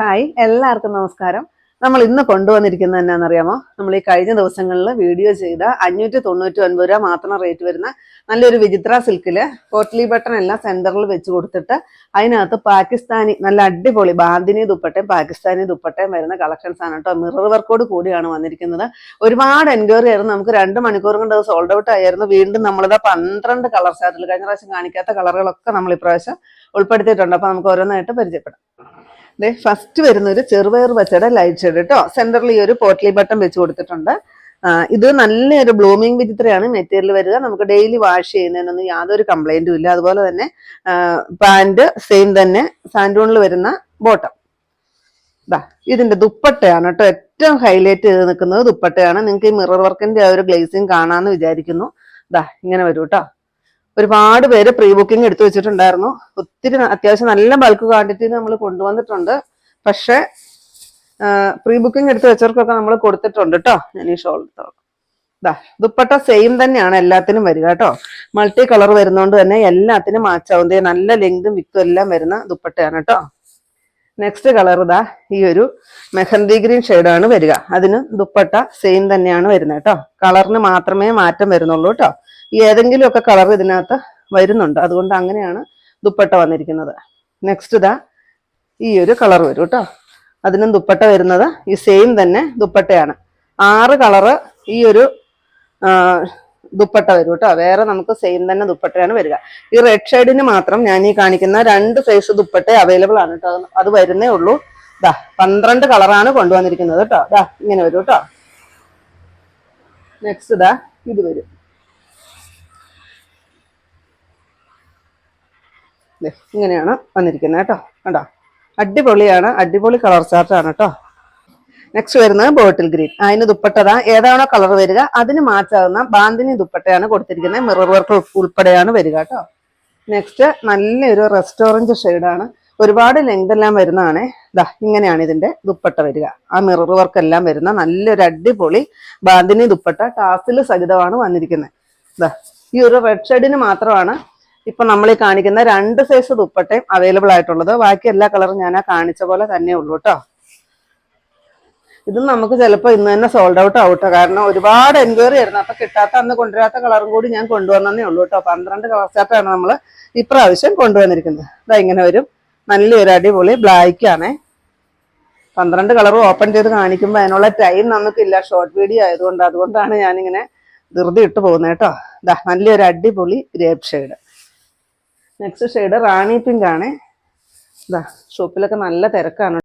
Hi, എല്ലാവർക്കും നമസ്കാരം. നമ്മൾ ഇന്ന് കൊണ്ടുവന്നിരിക്കുന്നത് എന്നാണെന്നറിയാമോ? നമ്മൾ ഈ കഴിഞ്ഞ ദിവസങ്ങളിൽ വീഡിയോ ചെയ്ത 599 രൂപ മാത്രം റേറ്റ് വരുന്ന നല്ലൊരു വിചിത്ര സിൽക്കില് പോട്ട്ലി ബട്ടൺ എല്ലാം സെന്ററിൽ വെച്ച് കൊടുത്തിട്ട് അതിനകത്ത് പാകിസ്ഥാനി നല്ല അടിപൊളി ബാന്തിനി ദുപ്പട്ടയും പാകിസ്ഥാനി ദുപ്പട്ടയും വരുന്ന കളക്ഷൻസ് ആണ് കേട്ടോ. മിറർ വർക്കോട് കൂടിയാണ് വന്നിരിക്കുന്നത്. ഒരുപാട് എൻക്വയറി ആയിരുന്നു. നമുക്ക് 2 മണിക്കൂർ കൊണ്ട് സോൾഡ് ഔട്ട് ആയിരുന്നു. വീണ്ടും നമ്മളിത് 12 കളർ ചാർട്ടിൽ കഴിഞ്ഞ പ്രാവശ്യം കാണിക്കാത്ത കളറുകളൊക്കെ നമ്മൾ ഇപ്രാവശ്യം ഉൾപ്പെടുത്തിയിട്ടുണ്ട്. അപ്പൊ നമുക്ക് ഓരോന്നായിട്ട് പരിചയപ്പെടാം. ഫസ്റ്റ് വരുന്ന ഒരു ചെറുപയർ പച്ചയുടെ ലൈറ്റ് ഷെയ്ഡ് കേട്ടോ. സെന്ററിൽ ഈ ഒരു പോട്ട്ലി ബട്ടൺ വെച്ച് കൊടുത്തിട്ടുണ്ട്. ഇത് നല്ലൊരു ബ്ലൂമിങ് വിചിത്രയാണ് മെറ്റീരിയൽ വരിക. നമുക്ക് ഡെയിലി വാഷ് ചെയ്യുന്നതിനൊന്നും യാതൊരു കംപ്ലൈന്റും ഇല്ല. അതുപോലെ തന്നെ പാന്റ് സെയിം തന്നെ സാൻഡൂണിൽ വരുന്ന ബോട്ടം. ഇതിന്റെ ദുപ്പട്ടയാണ് കേട്ടോ ഏറ്റവും ഹൈലൈറ്റ് ചെയ്ത് നിൽക്കുന്നത്. ദുപ്പട്ടയാണ്. നിങ്ങൾക്ക് ഈ മിറർ വർക്കിന്റെ ആ ഒരു ഗ്ലേസിങ് കാണാമെന്ന് വിചാരിക്കുന്നു. ഇങ്ങനെ വരും കേട്ടോ. ഒരുപാട് പേര് പ്രീ ബുക്കിംഗ് എടുത്തു വെച്ചിട്ടുണ്ടായിരുന്നു. ഒത്തിരി അത്യാവശ്യം നല്ല ബൾക്ക് ക്വാണ്ടിറ്റി നമ്മൾ കൊണ്ടുവന്നിട്ടുണ്ട്. പക്ഷെ പ്രീ ബുക്കിംഗ് എടുത്ത് വെച്ചവർക്കൊക്കെ നമ്മൾ കൊടുത്തിട്ടുണ്ട് കേട്ടോ. ഞാൻ ഈ ഷോൾ ദുപ്പട്ട സെയിം തന്നെയാണ് എല്ലാത്തിനും വരിക കേട്ടോ. മൾട്ടി കളർ വരുന്നോണ്ട് തന്നെ എല്ലാത്തിനും മാച്ചാവുന്നതേ നല്ല ലെങ്തും വിത്തും എല്ലാം വരുന്ന ദുപ്പട്ടയാണ് കേട്ടോ. നെക്സ്റ്റ് കളർ ഈ ഒരു മെഹന്തി ഗ്രീൻ ഷെയ്ഡാണ് വരിക. അതിന് ദുപ്പട്ട സെയിം തന്നെയാണ് വരുന്നത് കേട്ടോ. കളറിന് മാത്രമേ മാറ്റം വരുന്നുള്ളൂ കേട്ടോ. ഏതെങ്കിലും ഒക്കെ കളർ ഇതിനകത്ത് വരുന്നുണ്ട്, അതുകൊണ്ട് അങ്ങനെയാണ് ദുപ്പട്ട വന്നിരിക്കുന്നത്. നെക്സ്റ്റ് ഈ ഒരു കളർ വരും കേട്ടോ. അതിനും ദുപ്പട്ട വരുന്നത് ഈ സെയിം തന്നെ ദുപ്പട്ടയാണ്. 6 കളറ് ഈ ഒരു ദുപ്പട്ട വരും കേട്ടോ. വേറെ നമുക്ക് സെയിം തന്നെ ദുപ്പട്ടയാണ് വരിക. ഈ റെഡ് ഷെയ്ഡിന് മാത്രം ഞാൻ ഈ കാണിക്കുന്ന 2 സൈസ് ദുപ്പട്ട അവൈലബിൾ ആണ് കേട്ടോ. അത് വരുന്നേ ഉള്ളൂ. 12 കളറാണ് കൊണ്ടുവന്നിരിക്കുന്നത് കേട്ടോ. ഇങ്ങനെ വരും കേട്ടോ. നെക്സ്റ്റ് ഇത് വരും. ഇങ്ങനെയാണ് വന്നിരിക്കുന്നത് കേട്ടോ. കണ്ടോ, അടിപൊളിയാണ്. അടിപൊളി കളർ ചാർട്ടാണ് കേട്ടോ. നെക്സ്റ്റ് വരുന്നത് ബോട്ടിൽ ഗ്രീൻ. അതിന് ദുപ്പട്ട ഏതാണോ കളർ വരിക അതിന് മാച്ചാകുന്ന ബാന്തിനി ദുപ്പട്ടയാണ് കൊടുത്തിരിക്കുന്നത്. മിറർ വർക്ക് ഉൾപ്പെടെയാണ് വരിക കേട്ടോ. നെക്സ്റ്റ് നല്ലൊരു റെസ്റ്റോറൻറ്റ് ഷെയ്ഡാണ്. ഒരുപാട് ലെങ്ത് എല്ലാം വരുന്നതാണ്. ഇങ്ങനെയാണ് ഇതിന്റെ ദുപ്പട്ട വരിക. ആ മിറർ വർക്ക് എല്ലാം വരുന്ന നല്ലൊരു അടിപൊളി ബാന്തിനി ദുപ്പട്ട ടാസിൽ സഹിതമാണ് വന്നിരിക്കുന്നത്. ഈ ഒരു റെഡ് ഷെയ്ഡിന് മാത്രമാണ് ഇപ്പൊ നമ്മൾ ഈ കാണിക്കുന്ന 2 സൈസ് ദുപ്പട്ടയും അവൈലബിൾ ആയിട്ടുള്ളത്. ബാക്കി എല്ലാ കളറും ഞാൻ ആ കാണിച്ച പോലെ തന്നെ ഉള്ളൂ കേട്ടോ. ഇതും നമുക്ക് ചിലപ്പോൾ ഇന്ന് തന്നെ സോൾഡ് ഔട്ട് ആവട്ടോ. കാരണം ഒരുപാട് എൻക്വയറി ആയിരുന്നു. അപ്പൊ കിട്ടാത്ത അന്ന് കൊണ്ടുവരാത്ത കളറും കൂടി ഞാൻ കൊണ്ടുവന്നേ ഉള്ളൂ കേട്ടോ. 12 കളർ ചാർട്ടാണ് നമ്മൾ ഇപ്രാവശ്യം കൊണ്ടുവന്നിരിക്കുന്നത്. ഇങ്ങനെ വരും. നല്ലൊരു അടിപൊളി ബ്ലാക്ക് ആണേ. 12 കളർ ഓപ്പൺ ചെയ്ത് കാണിക്കുമ്പോൾ അതിനുള്ള ടൈം നമുക്കില്ല. ഷോർട്ട് വീഡിയോ ആയതുകൊണ്ട് അതുകൊണ്ടാണ് ഞാനിങ്ങനെ ധൃതി ഇട്ട് പോകുന്നത് കേട്ടോ. നല്ലൊരു അടിപൊളി ഗ്രേപ്പ് ഷെയ്ഡ്. നെക്സ്റ്റ് ഷെയ്ഡ് റാണി പിങ്ക് ആണ്. ഷോപ്പിലൊക്കെ നല്ല തിരക്കാണ്.